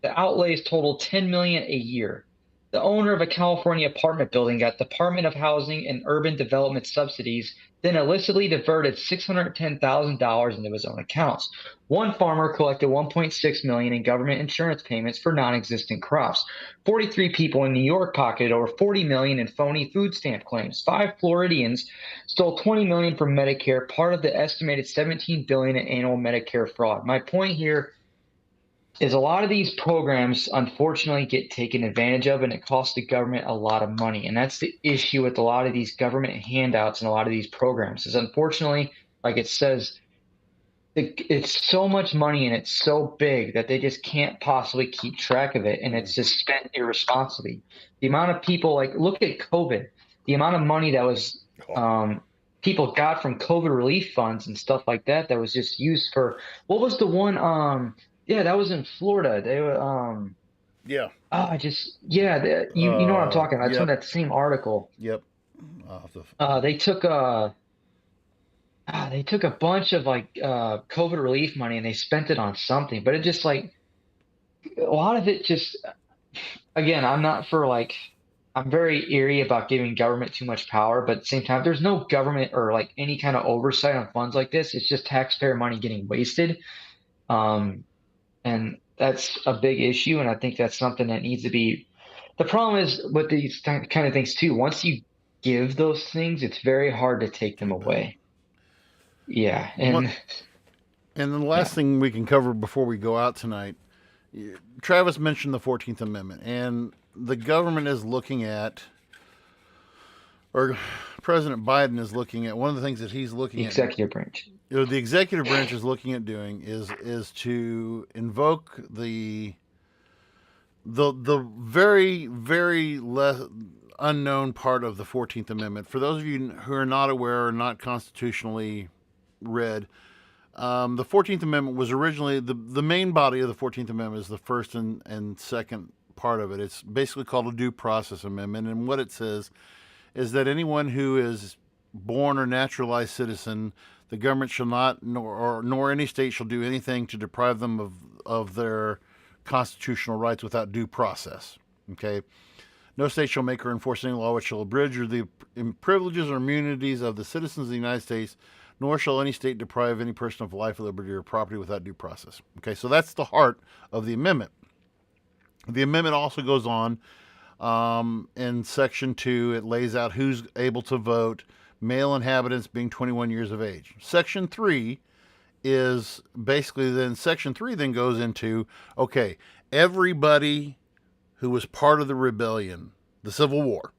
The outlays total $10 million a year. The owner of a California apartment building got Department of Housing and Urban Development subsidies, then illicitly diverted $610,000 into his own accounts. One farmer collected $1.6 million in government insurance payments for non-existent crops. 43 people in New York pocketed over $40 million in phony food stamp claims. 5 Floridians stole $20 million from Medicare, part of the estimated $17 billion in annual Medicare fraud. My point here is a lot of these programs unfortunately get taken advantage of, and it costs the government a lot of money. And that's the issue with a lot of these government handouts and a lot of these programs is, unfortunately, like it says, it's so much money and it's so big that they just can't possibly keep track of it, and it's just spent irresponsibly. The amount of people, like, look at COVID, the amount of money that was people got from COVID relief funds and stuff like that was just used for, what was the one yeah, that was in Florida. They were yeah. You know what I'm talking about. It's from that same article. Yep. They took a bunch of like COVID relief money and they spent it on something, but it just, like, a lot of it just, again, I'm very eerie about giving government too much power, but at the same time, there's no government or like any kind of oversight on funds like this. It's just taxpayer money getting wasted. And that's a big issue, and I think that's something that needs to be. The problem is with these kind of things too. Once you give those things, it's very hard to take them away. Yeah, and the last thing we can cover before we go out tonight, Travis mentioned the 14th Amendment, and the government is looking at, or President Biden is looking at, one of the things that he's looking at. Executive branch. The executive branch is looking at doing is to invoke the very, very unknown part of the 14th Amendment. For those of you who are not aware or not constitutionally read, the 14th Amendment was originally, the main body of the 14th Amendment is the first and second part of it. It's basically called a due process amendment, and what it says is that anyone who is born or naturalized citizen, the government shall not, nor any state shall do anything to deprive them of their constitutional rights without due process. Okay? No state shall make or enforce any law which shall abridge or the privileges or immunities of the citizens of the United States, nor shall any state deprive any person of life, liberty, or property without due process. Okay, so that's the heart of the amendment. The amendment also goes on in Section 2. It lays out who's able to vote, male inhabitants being 21 years of age. Section 3 is basically, then Section 3 then goes into, okay, everybody who was part of the rebellion, the Civil War,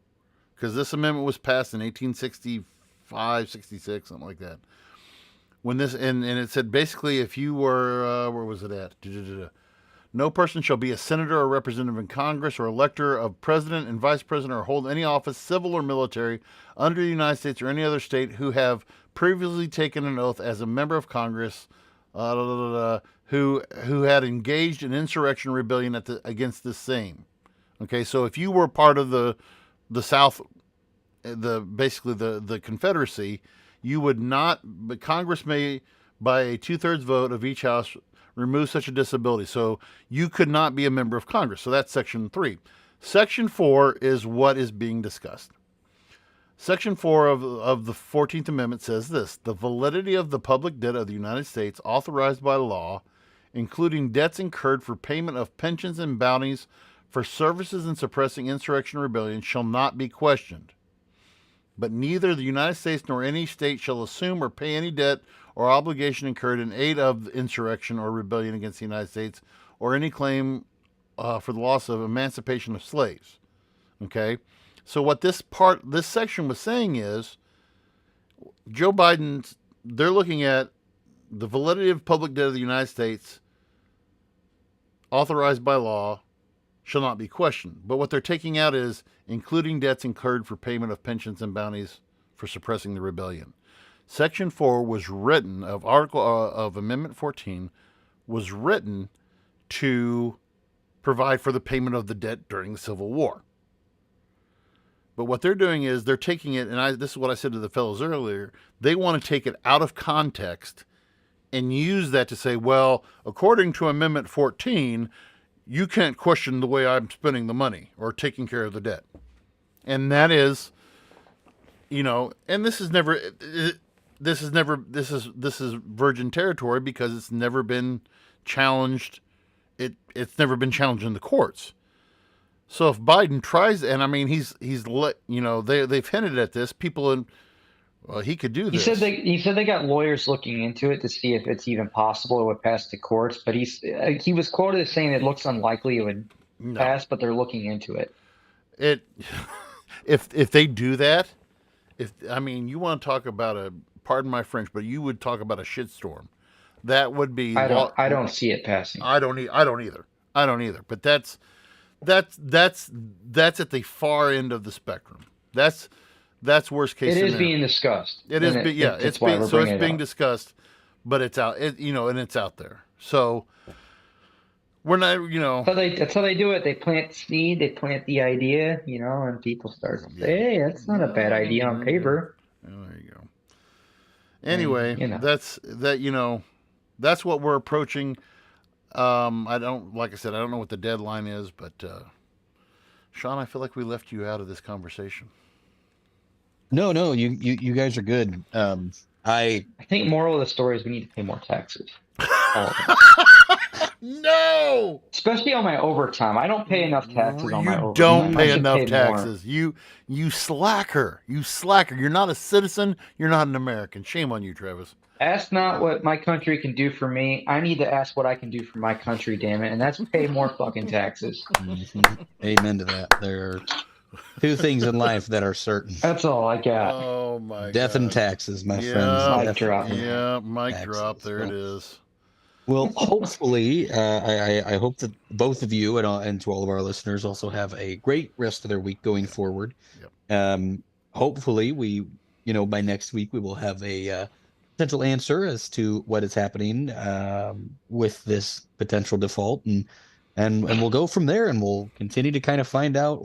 because this amendment was passed in 1865, 66, something like that. When this, and it said basically if you were, where was it at? No person shall be a senator or representative in Congress or elector of president and vice president or hold any office, civil or military, under the United States or any other state who have previously taken an oath as a member of Congress, who had engaged in insurrection or rebellion against the same. Okay, so if you were part of the South, basically the Confederacy, you would not, but Congress may, by a 2/3 vote of each house, remove such a disability. So you could not be a member of Congress. So that's Section 3. Section 4 is what is being discussed. Section 4 of the 14th Amendment says this: the validity of the public debt of the United States authorized by law, including debts incurred for payment of pensions and bounties for services in suppressing insurrection or rebellion, shall not be questioned. But neither the United States nor any state shall assume or pay any debt or obligation incurred in aid of insurrection or rebellion against the United States, or any claim for the loss of emancipation of slaves. Okay? So what this section was saying is, Joe Biden, they're looking at the validity of public debt of the United States authorized by law shall not be questioned. But what they're taking out is including debts incurred for payment of pensions and bounties for suppressing the rebellion. Section 4 was written of Amendment 14 was written to provide for the payment of the debt during the Civil War. But what they're doing is they're taking it, and this is what I said to the fellows earlier, they want to take it out of context and use that to say, well, according to Amendment 14, you can't question the way I'm spending the money or taking care of the debt. And that is, and this is virgin territory because it's never been challenged. It's never been challenged in the courts. So if Biden tries, and I mean, they've hinted at this. He could do this. He said they got lawyers looking into it to see if it's even possible it would pass the courts. But he was quoted as saying it looks unlikely it would pass, but they're looking into it. If they do that, you want to talk about pardon my French, but you would talk about a shitstorm. That would be. I don't see it passing. I don't either. But that's at the far end of the spectrum. That's worst case scenario. It is being discussed. It is, it's being discussed, but it's out. And it's out there. So we're not, That's how they do it. They plant the seed, they plant the idea, and people start to say, "Hey, that's not a bad idea on paper." Oh, there you go. Anyway, that's what we're approaching. I don't know what the deadline is, but Sean, I feel like we left you out of this conversation. No, you guys are good. I think moral of the story is we need to pay more taxes. No, especially on my overtime. I don't pay enough taxes on my overtime. You don't pay enough taxes. You slacker. You're not a citizen. You're not an American. Shame on you, Travis. Ask not what my country can do for me. I need to ask what I can do for my country, damn it. And that's pay more fucking taxes. Mm-hmm. Amen to that. There are two things in life that are certain. That's all I got. Oh, my God. Death and taxes, my friends. Mic drop. Yeah, mic drop. There it is. Well, hopefully, I hope that both of you and to all of our listeners also have a great rest of their week going forward. Yep. Hopefully, by next week, we will have a potential answer as to what is happening with this potential default, and we'll go from there, and we'll continue to kind of find out